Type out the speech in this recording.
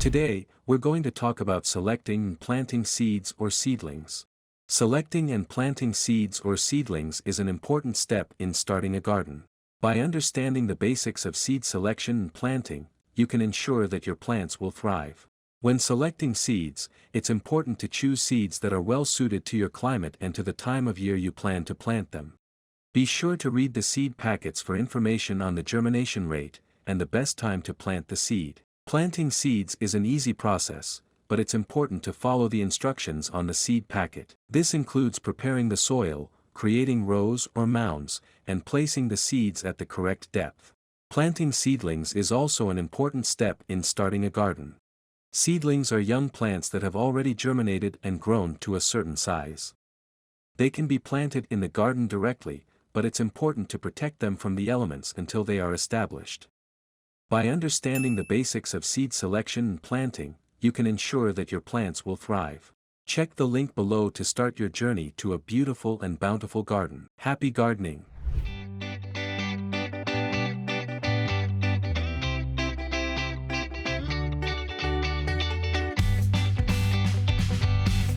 Today, we're going to talk about selecting and planting seeds or seedlings. Selecting and planting seeds or seedlings is an important step in starting a garden. By understanding the basics of seed selection and planting, you can ensure that your plants will thrive. When selecting seeds, it's important to choose seeds that are well suited to your climate and to the time of year you plan to plant them. Be sure to read the seed packets for information on the germination rate and the best time to plant the seed. Planting seeds is an easy process, but it's important to follow the instructions on the seed packet. This includes preparing the soil, creating rows or mounds, and placing the seeds at the correct depth. Planting seedlings is also an important step in starting a garden. Seedlings are young plants that have already germinated and grown to a certain size. They can be planted in the garden directly, but it's important to protect them from the elements until they are established. By understanding the basics of seed selection and planting, you can ensure that your plants will thrive. Check the link below to start your journey to a beautiful and bountiful garden. Happy gardening!